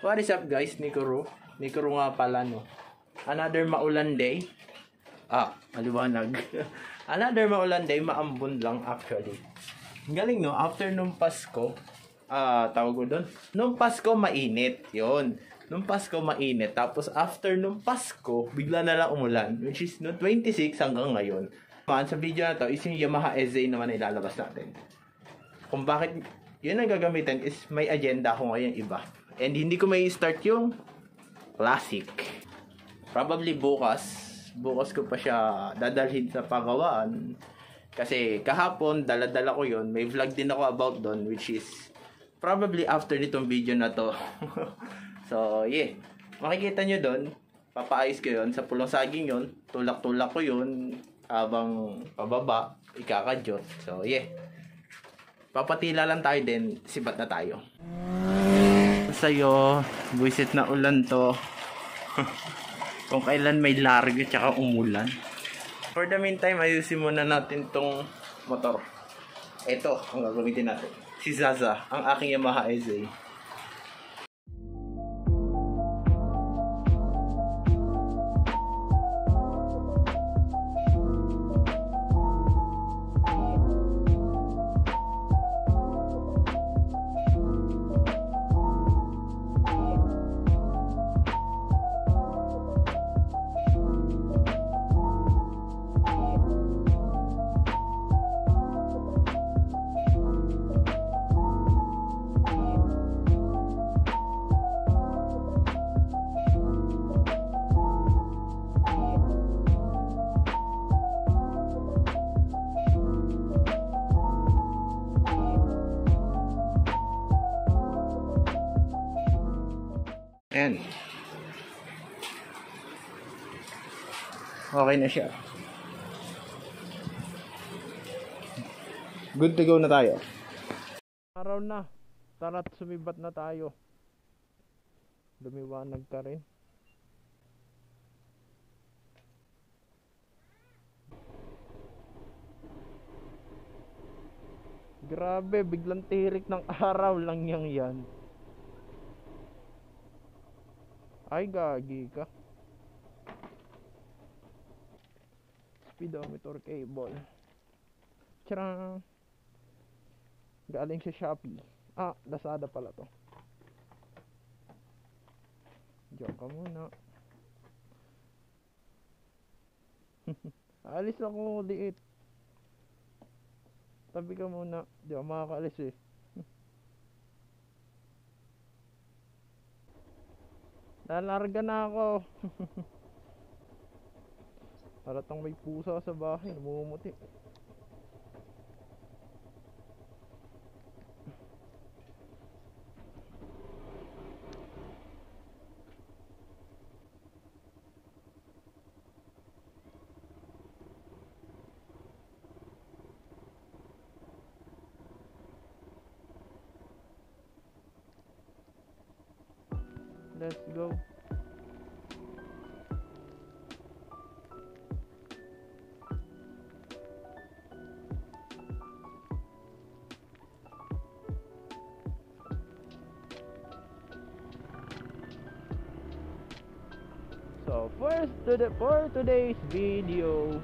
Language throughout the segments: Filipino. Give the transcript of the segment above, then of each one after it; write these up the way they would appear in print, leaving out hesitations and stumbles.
What is up guys, Nikoro nga pala no. Another maulan day. Maliwanag. Another maulan day, maambon lang actually. Galing no, after nung Pasko, tawag ko doon. Nung Pasko mainit, yon. Nung Pasko mainit, tapos after nung Pasko, bigla na lang umulan, which is no 26 hanggang ngayon. Sa video na to, is yung Yamaha SZ naman na ilalabas natin. Kung bakit yun ang gagamitin is may agenda ako ngayon iba. And hindi ko may start yung classic. Probably bukas ko pa siya dadalhin sa pagawaan. Kasi kahapon, dala-dala ko yun. May vlog din ako about doon, which is probably after nitong video na to. So, yeah. Makikita nyo doon. Papaayos ko yun. Sa pulong saging yun. Tulak-tulak ko yun. Habang pababa, ikakadyot. So, yeah. Papatila lang tayo din. Sibat na tayo. Sa'yo, buisit na ulan to. Kung kailan may largo tsaka umulan. For the meantime, ayusin muna natin tong motor. Ito ang gagamitin natin. Si Zaza, ang aking Yamaha SZ. Ayan. Okay na siya. Good to go na tayo. Araw na. Tara't sumibat na tayo. Lumiwanag ka rin. Grabe, biglang tirik ng araw lang yan. Ay, gagi ka. Speedometer cable. Tcharam! Galing sa Shopee. Lazada pala to. Diyan ka muna. Alis ako, liit. Tabi ka muna. Di ako makakaalis eh. Lalarga na ako. Halatang may pusa sa bahay, namumuti. Let's go. So for today's video,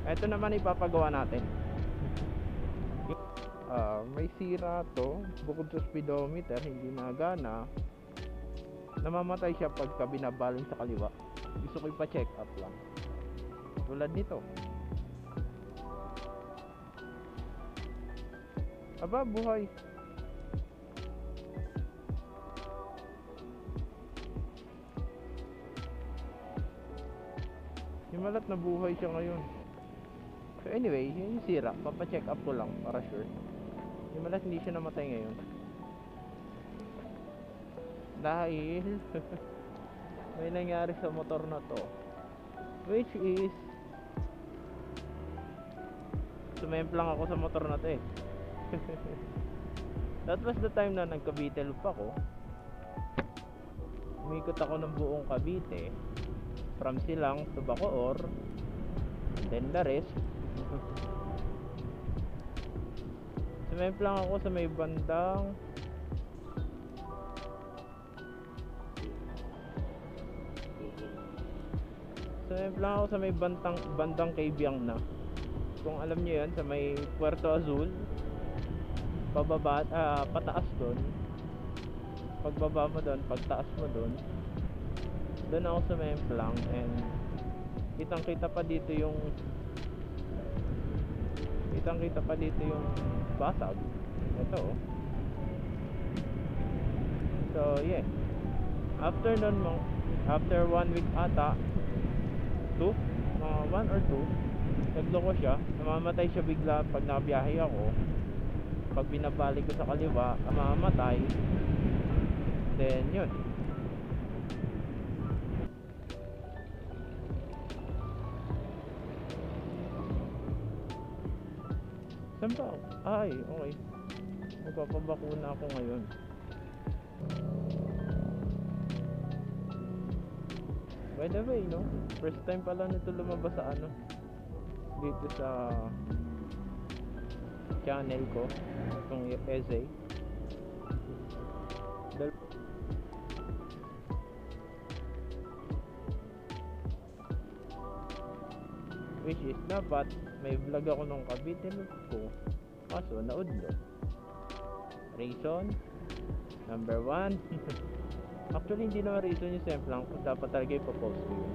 ito naman ipapagawa natin. May sira to, bukod sa speedometer hindi nagana, namamatay siya pagka binabalong sa kaliwa. Gusto ko ipa-check up lang, tulad nito. Aba, buhay. Himalat na buhay siya ngayon. So anyway, yung sira, papacheck up ko lang para sure. Himalat hindi siya namatay ngayon. Dahil may nangyari sa motor na to, which is sumemplang ako sa motor na to eh. That was the time na nagka-Cavite loop ako. Umikot ako ng buong Cavite, from Silang to Bacoor, then the rest. Sumemplang ako sa may bandang Sumemplang ako sa may bandang Kabyang na. Kung alam niyo yan, sa may Puerto Azul, pababa, pataas doon. Pagbaba mo doon, pagtaas mo doon, doon ako sumemplang. And kitang-kita pa dito yung basag. Ito oh. So yeah, after nun mo, after 1 week ata, 1 or 2, nagloko siya, namamatay siya bigla pag nabiyahe ako. Pag binabalik ko sa kaliwa, mamamatay. Then yun, saan ba? Ay, okay, magpapabakuna ako ngayon. By the way, no, first time pala nito lumabas sa dito sa channel ko, itong essay. Which is dapat may vlog ako nung Cavite ko, kaso naudlo. Reason number 1 actually hindi naman reason yung semplang, dapat talaga ipopost ko yun.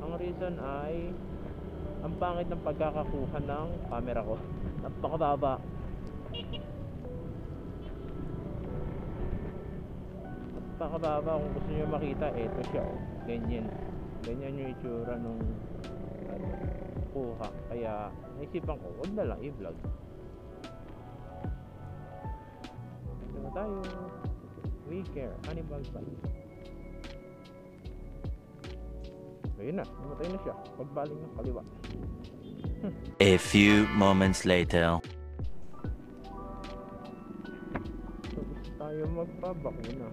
Ang reason ay ang pangit ng pagkakakuha ng camera ko. Napakababa. Napakababa. Kung gusto nyo makita, eto siya oh. Ganyan yung itsura nung kuha. Kaya naisipan ko, wag na lang i-vlog. Ito na tayo. We care. Animal bite. Ayun na, namatay na siya. Pagbaling ng kaliwa. A few moments later. So gusto tayo magpabakuna.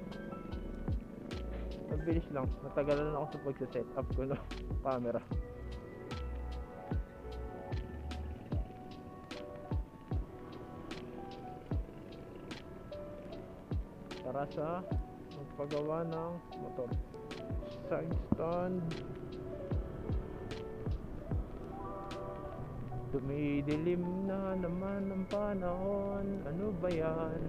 Mabilis lang. Natagalan ako sa pagsa-set up ko ng camera. Para sa magpagawa ng motor. Side stand. Dumidilim na naman ang panahon. Ano ba yan?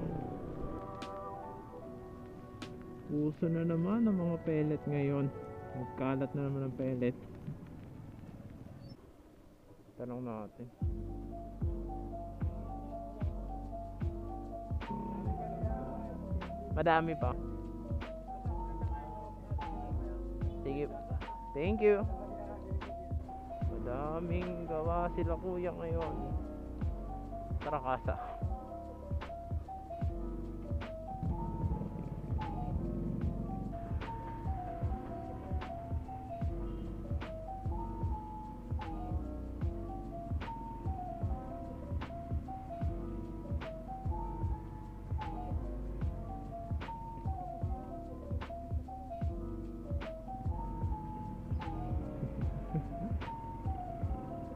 Uso na naman ang mga pellet ngayon. Magkalat na naman ang pellet. Tanong natin. Madami pa. Sige. Thank you. Madaming gawa sila kuya ngayon. Tarakasa.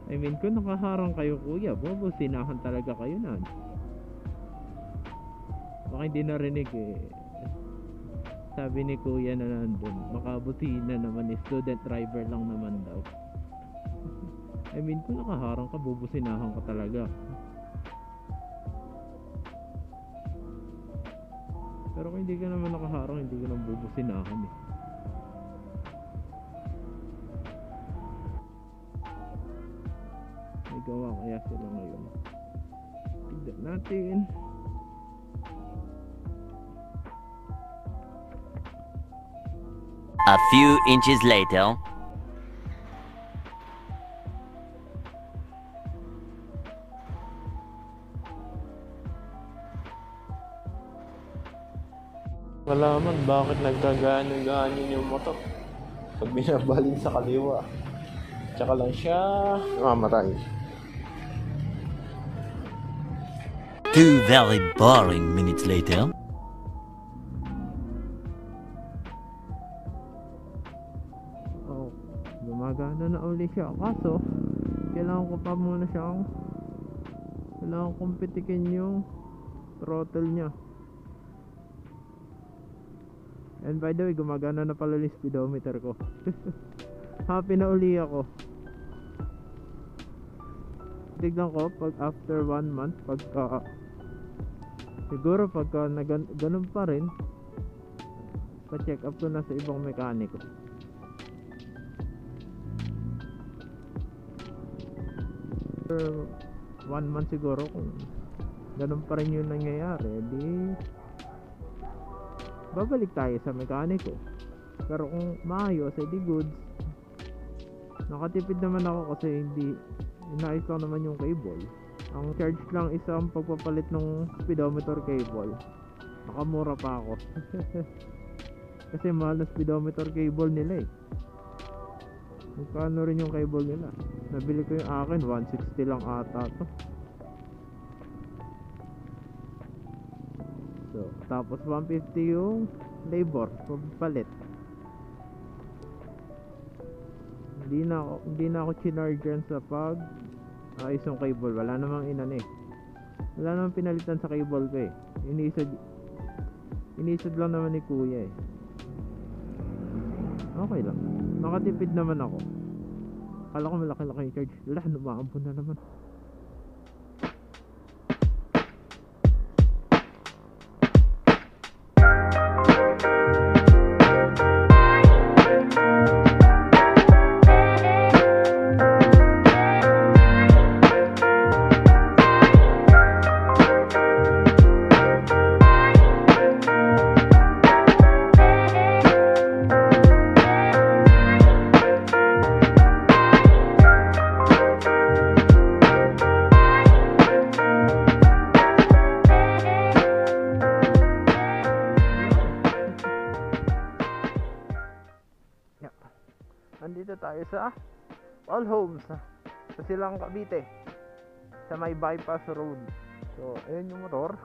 I mean, kung nakaharang kayo kuya, bobo, sinahan talaga kayo na. Baka hindi narinig eh. Sabi ni kuya na nandun, makabutina naman eh, student driver lang naman daw. I mean, kung nakaharang ka, bobo, sinahan ka talaga. Pero kung hindi ka naman nakaharang, hindi ka naman bobo, sinahan eh. Gawa kaya sila ngayon. Tignan natin. A few inches later. Malaman bakit nagkaganon-ganon yung motor pag binabalin sa kaliwa. Tsaka lang siya mamatay. 2 very boring minutes later. Oh, gumagana na uli siya. Kaso, kailangan ko pa muna siyang kong pitikin yung throttle niya. And by the way, gumagana na pala yung speedometer ko. happy na uli ako. Tignan ko pag after 1 month, pagka siguro pagka ganun pa rin, pa-check up ko na sa ibang mekaniko. For 1 month siguro, kung ganun pa rin yung nangyayari, di babalik tayo sa mekaniko. Pero kung maayos, di goods. Nakatipid naman ako kasi hindi inayos lang naman yung cable. Ang charge lang isang pagpapalit ng speedometer cable. Nakamura pa ako. Kasi mahal na speedometer cable nila eh. Magkano rin yung cable nila. Nabili ko yung akin, 160 lang ata to. So, tapos 150 yung labor, pagpapalit. Hindi na ako chinargan sa pag ayos yung cable. Wala namang wala namang pinalitan sa cable ko eh. Inisod lang naman ni kuya eh. Okay lang, nakatipid naman ako. Akala ko malaki-laki yung charge. Wala, lumaambon na naman. Andito tayo sa All Homes sa Silang Cavite, sa may bypass road. So ayun yung motor.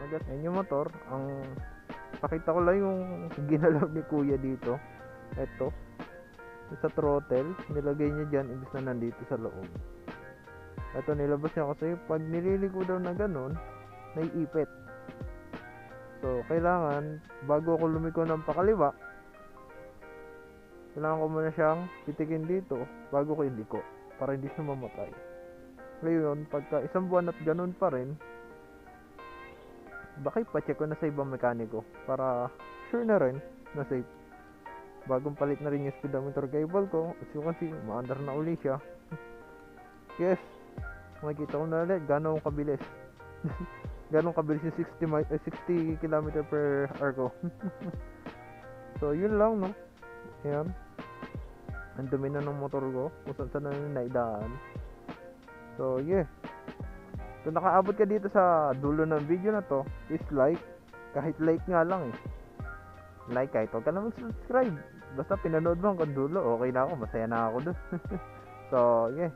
Ayun yung motor. Ang pakita ko lang yung ginalaw ni kuya dito. Eto, sa throttle nilagay niya dyan imbis na nandito sa loob. Eto, nilabas niya kasi pag nililiko daw na ganun, naiipit. So, kailangan, bago ako lumiko ng pakaliwa, kailangan ko muna siyang pitikin dito bago ko iliko para hindi siya mamatay. Ngayon, pagka 1 buwan at ganun pa rin, baka ipacheck ko na sa ibang mekaniko para sure na rin na safe. Bagong palit na rin yung speedometer cable ko. As you can see, maandar na uli siya. Yes, makikita ko na ulit gano'ng kabilis. Ganong kabilis yung 60 km per hour ko. So yun lang, no. Ayan, ang dumi na ng motor ko kung saan na naidaan. So yeah, kung nakaabot ka dito sa dulo ng video na to, is like, kahit like nga lang eh, like, kahit huwag ka na mag-subscribe, basta pinanood mo hanggang dulo, okay na ako, masaya na ako dun. So yeah,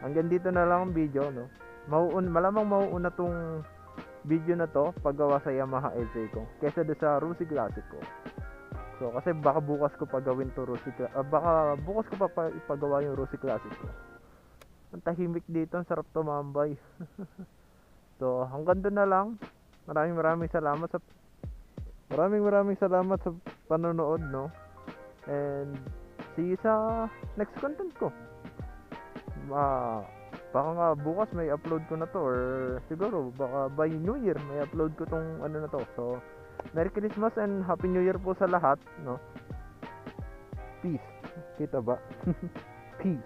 hanggang dito na lang ang video, no. Malamang mauuna tong video na to paggawa sa Yamaha LC ko kesa doon sa Rossi Classic ko. So kasi baka bukas ko pagawin to baka bukas ko pa ipagawa yung Rossi Classic ko. Ang tahimik dito, ang sarap tumambay. So hanggang doon na lang. Maraming salamat sa panonood, no. And see you sa next content ko. Baka nga bukas may upload ko na to, or siguro baka by New Year may upload ko tong ano na to. So Merry Christmas and Happy New Year po sa lahat, no. Peace. Kita ba? Peace.